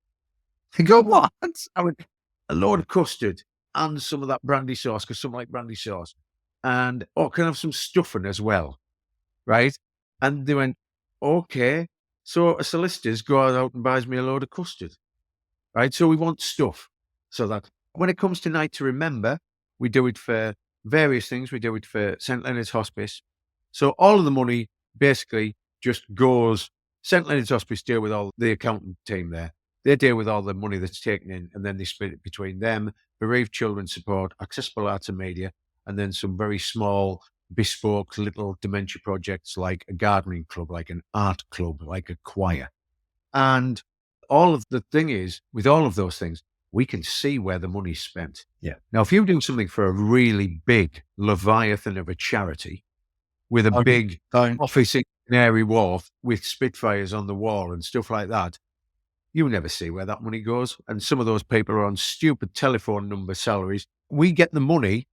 They go, what? I went, a load of custard and some of that brandy sauce, because some like brandy sauce. And, can I have some stuffing as well? Right? And they went, okay. So a solicitor's goes out and buys me a load of custard. Right? So we want stuff. So that when it comes to Night to Remember, we do it for various things. We do it for St. Leonard's Hospice. So all of the money basically just goes. St. Leonard's Hospice deal with all the accountant team there. They deal with all the money that's taken in, and then they split it between them, bereaved children support, accessible arts and media, and then some very small, bespoke little dementia projects like a gardening club, like an art club, like a choir. And all of the thing is, with all of those things, we can see where the money's spent. Yeah. Now, if you do something for a really big Leviathan of a charity with a big office in Canary Wharf with Spitfires on the wall and stuff like that, you never see where that money goes. And some of those people are on stupid telephone number salaries. We get the money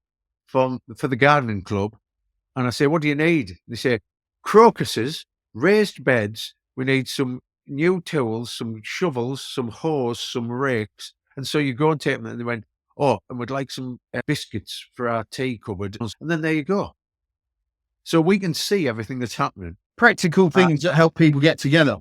for the gardening club. And I say, what do you need? They say, crocuses, raised beds. We need some new tools, some shovels, some hose, some rakes. And so you go and take them, and they went, and we'd like some biscuits for our tea cupboard. And then there you go. So we can see everything that's happening. Practical things that help people get together.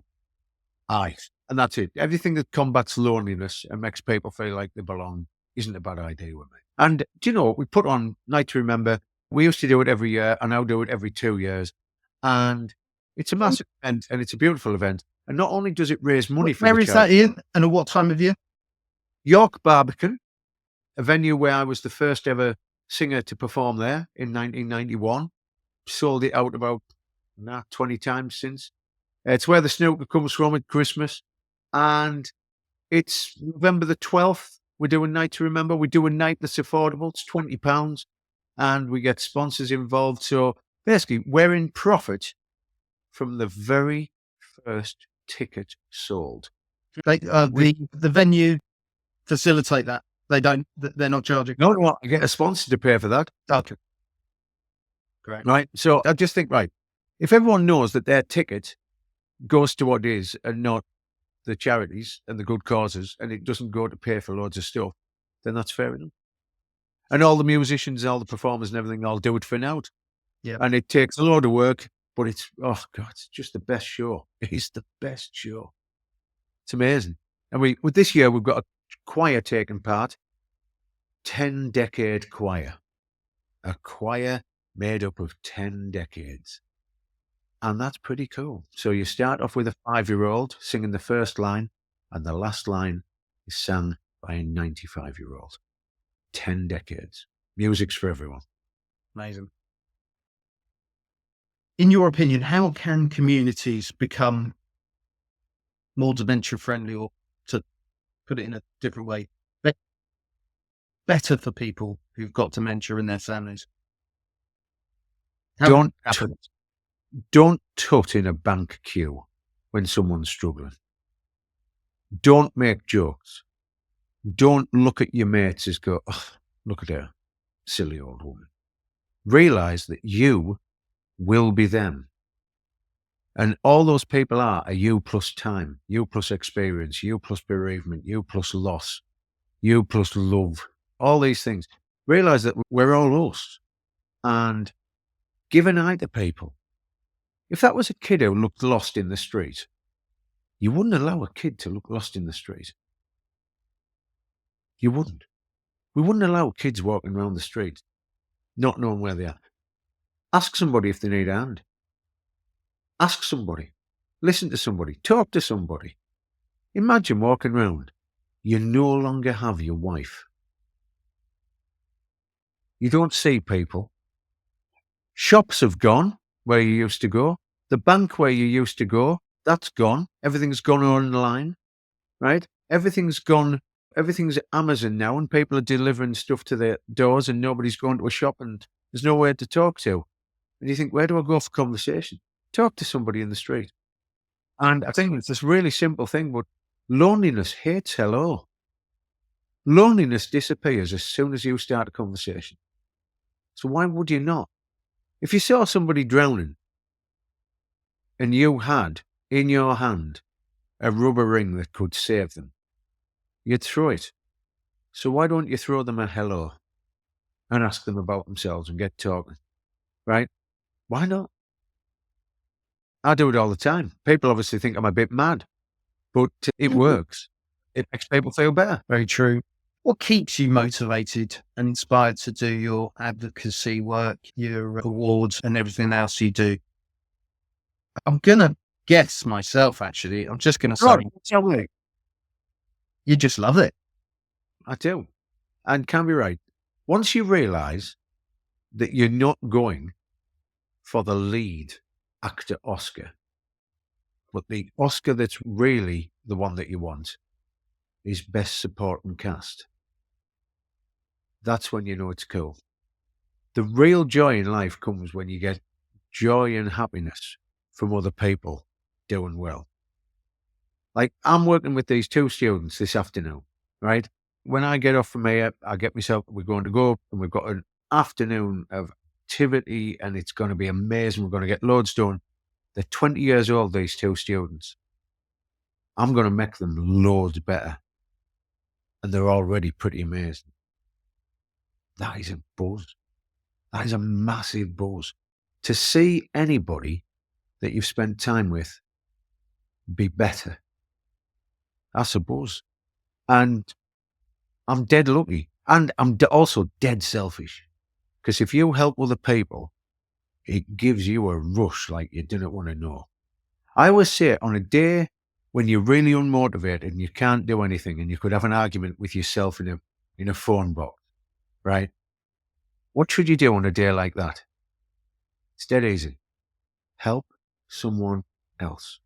Aye. And that's it. Everything that combats loneliness and makes people feel like they belong isn't a bad idea with me. And do you know what? We put on Night to Remember. We used to do it every year. I now do it every 2 years. And It's a massive event and it's a beautiful event. And not only does it raise money for Where the is that charity, in and at what time of year? York Barbican, a venue where I was the first ever singer to perform there in 1991. Sold it out about 20 times since. It's where the snooker comes from at Christmas. And it's November the 12th. We do a night to remember. We do a night that's affordable. It's £20. And we get sponsors involved. So basically, we're in profit from the very first ticket sold. They, the venue facilitate that. They're not charging. No, I get a sponsor to pay for that. Okay. Great. Right. So I just think, right, if everyone knows that their ticket goes to what is and not the charities and the good causes, and it doesn't go to pay for loads of stuff, then that's fair enough. And all the musicians, all the performers and everything, all do it for now. Yeah. And it takes a lot of work, but it's, oh God, it's just the best show. It's the best show. It's amazing. And with this year, we've got a choir taking part, 10-decade choir, a choir made up of 10 decades. And that's pretty cool. So you start off with a 5-year-old singing the first line, and the last line is sung by a 95-year-old. 10 decades. Music's for everyone. Amazing. In your opinion, how can communities become more dementia friendly, or to put it in a different way, better for people who've got dementia in their families? Don't tut in a bank queue when someone's struggling. Don't make jokes. Don't look at your mates as go, oh, look at her, silly old woman. Realise that you will be them. And all those people are you plus time, you plus experience, you plus bereavement, you plus loss, you plus love, all these things. Realise that we're all us. And give an eye to people. If that was a kid who looked lost in the street, you wouldn't allow a kid to look lost in the street. You wouldn't. We wouldn't allow kids walking around the street, not knowing where they are. Ask somebody if they need a hand. Ask somebody. Listen to somebody. Talk to somebody. Imagine walking around. You no longer have your wife. You don't see people. Shops have gone where you used to go. The bank where you used to go, that's gone. Everything's gone online, right? Everything's gone. Everything's Amazon now, and people are delivering stuff to their doors, and nobody's going to a shop, and there's nowhere to talk to. And you think, where do I go for conversation? Talk to somebody in the street. And I think it's this really simple thing, but loneliness hates hello. Loneliness disappears as soon as you start a conversation. So why would you not? If you saw somebody drowning and you had in your hand a rubber ring that could save them, you'd throw it. So why don't you throw them a hello and ask them about themselves and get talking, right? Why not? I do it all the time. People obviously think I'm a bit mad, but it works. It makes people feel better. Very true. What keeps you motivated and inspired to do your advocacy work, your awards and everything else you do? I'm going to guess myself, actually. I'm just going to say, Tell me. You just love it. I do. And can be right. Once you realise that you're not going for the lead actor Oscar, but the Oscar that's really the one that you want is Best Supporting Cast, that's when you know it's cool. The real joy in life comes when you get joy and happiness from other people doing well. Like, I'm working with these 2 students this afternoon, right? When I get off from here, I get myself, we're going to go, and we've got an afternoon of activity, and it's going to be amazing. We're going to get loads done. They're 20 years old, these 2 students. I'm going to make them loads better. And they're already pretty amazing. That is a buzz. That is a massive buzz. To see anybody that you've spent time with be better, that's a buzz. And I'm dead lucky. And I'm also dead selfish. Because if you help other people, it gives you a rush like you didn't want to know. I always say, on a day when you're really unmotivated and you can't do anything, and you could have an argument with yourself in a phone box, right? What should you do on a day like that? It's dead easy. Help someone else.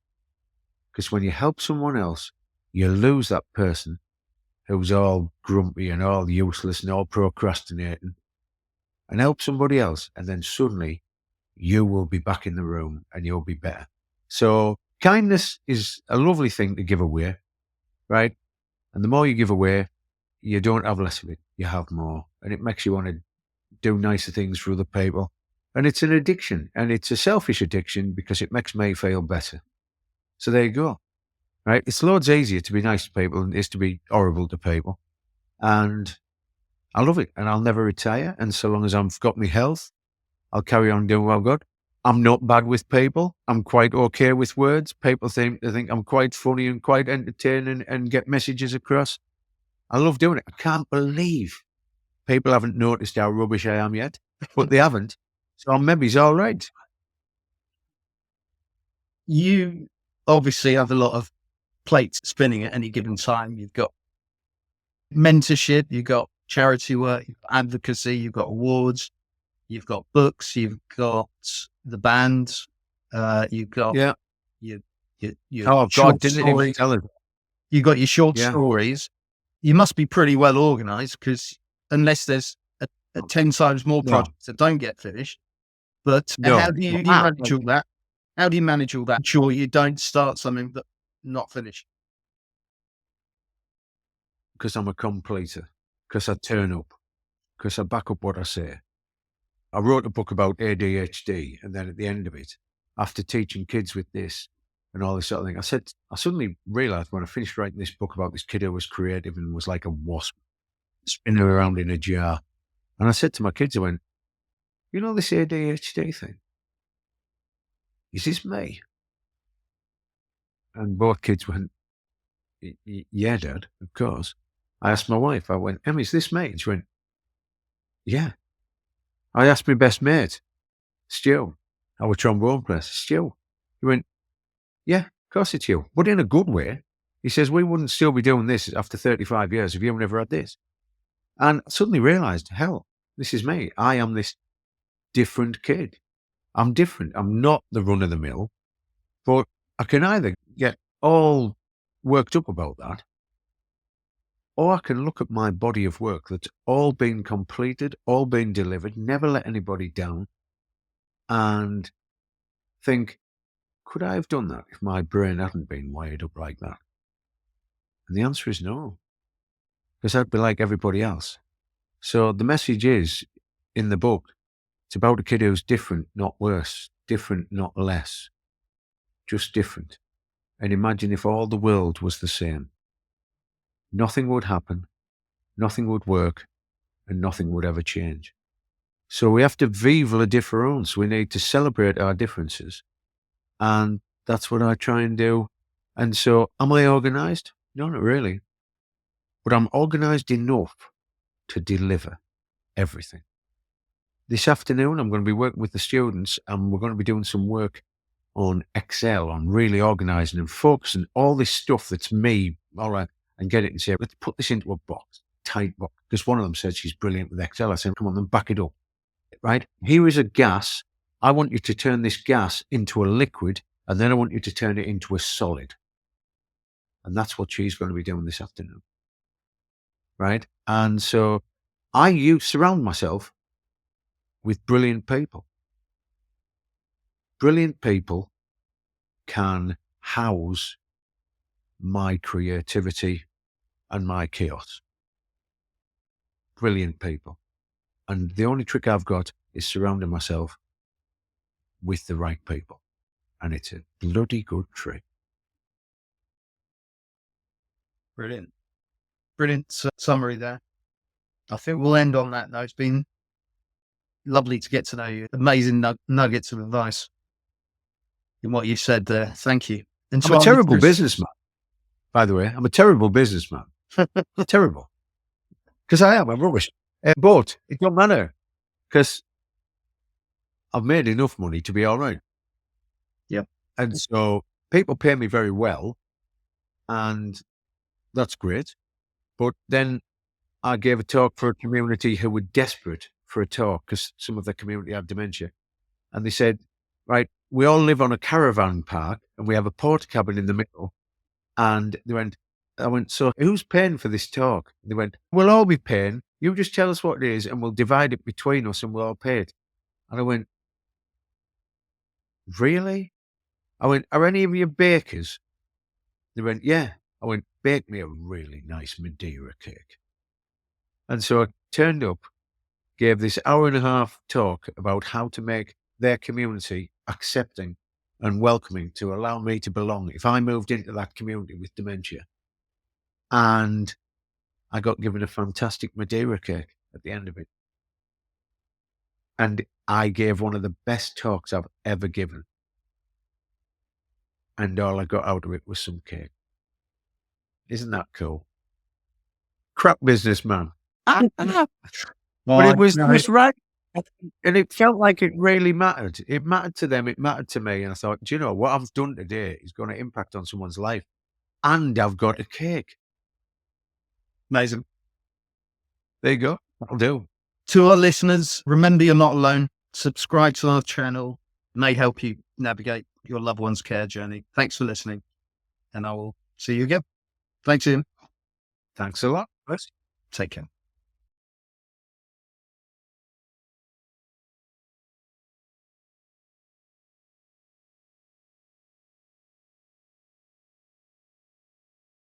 Because when you help someone else, you lose that person who's all grumpy and all useless and all procrastinating, and help somebody else. And then suddenly you will be back in the room and you'll be better. So kindness is a lovely thing to give away, right? And the more you give away, you don't have less of it, you have more. And it makes you want to do nicer things for other people. And it's an addiction, and it's a selfish addiction because it makes me feel better. So there you go, right? It's loads easier to be nice to people than it is to be horrible to people. And I love it, and I'll never retire. And so long as I've got my health, I'll carry on doing what I've got. I'm not bad with people. I'm quite okay with words. People think I'm quite funny and quite entertaining and get messages across. I love doing it. I can't believe people haven't noticed how rubbish I am yet, but they haven't. So maybe it's all right. You obviously have a lot of plates spinning at any given time. You've got mentorship, you've got charity work, you've got advocacy, you've got awards, you've got books, you've got the band, you've got your Oh, short God, didn't even stories. tell us. You've got your short Yeah. stories. You must be pretty well organized, because unless there's a 10 times more No. projects that don't get finished. But No. how do you manage all that? How do you manage all that? Sure, you don't start something but not finish. Because I'm a completer, because I turn up, because I back up what I say. I wrote a book about ADHD, and then at the end of it, after teaching kids with this and all this sort of thing, I suddenly realised when I finished writing this book about this kid who was creative and was like a wasp spinning around in a jar. And I said to my kids, I went, you know this ADHD thing? Is this me? And both kids went, yeah, Dad, of course. I asked my wife, I went, Emma, is this me? And she went, yeah. I asked my best mate, Stu, our trombone player, Stu. He went, yeah, of course it's you, but in a good way. He says, we wouldn't still be doing this after 35 years if you never had this. And I suddenly realised, hell, this is me. I am this different kid. I'm different. I'm not the run-of-the-mill, but I can either get all worked up about that, or I can look at my body of work that's all been completed, all been delivered, never let anybody down, and think, could I have done that if my brain hadn't been wired up like that? And the answer is no, because I'd be like everybody else. So the message is, in the book, it's about a kid who's different, not worse, different, not less, just different. And imagine if all the world was the same. Nothing would happen, nothing would work, and nothing would ever change. So we have to vive la différence. We need to celebrate our differences. And that's what I try and do. And so, am I organised? No, not really. But I'm organised enough to deliver everything. This afternoon, I'm going to be working with the students, and we're going to be doing some work on Excel, on really organising and focusing all this stuff that's me, all right, and get it and say, let's put this into a box, tight box. Because one of them said she's brilliant with Excel. I said, come on, then back it up, right? Here is a gas. I want you to turn this gas into a liquid, and then I want you to turn it into a solid. And that's what she's going to be doing this afternoon, right? And so I surround myself with brilliant people. Brilliant people can house my creativity and my chaos. Brilliant people. And the only trick I've got is surrounding myself with the right people. And it's a bloody good trick. Brilliant. Brilliant summary there. I think we'll end on that note. It's been lovely to get to know you. Amazing nuggets of advice in what you said there. Thank you. And I'm a terrible businessman, by the way. I'm a terrible businessman. Terrible. Because I am. I'm rubbish. But it don't matter. Because I've made enough money to be all right. Yep. And so people pay me very well, and that's great. But then I gave a talk for a community who were desperate for a talk because some of the community had dementia. And they said, right, we all live on a caravan park and we have a porta cabin in the middle. And I went, so who's paying for this talk? And they went, we'll all be paying. You just tell us what it is and we'll divide it between us and we'll all pay it. And I went, really? I went, are any of you bakers? They went, yeah. I went, bake me a really nice Madeira cake. And so I turned up, gave this hour and a half talk about how to make their community accepting and welcoming to allow me to belong if I moved into that community with dementia. And I got given a fantastic Madeira cake at the end of it. And I gave one of the best talks I've ever given. And all I got out of it was some cake. Isn't that cool? Crap business, man. But it was right. And it felt like it really mattered. It mattered to them. It mattered to me. And I thought, do you know, what I've done today is going to impact on someone's life. And I've got a cake. Amazing. There you go. That'll do. To our listeners, remember you're not alone. Subscribe to our channel. It may help you navigate your loved one's care journey. Thanks for listening. And I will see you again. Thanks, Ian. Thanks a lot. Take care.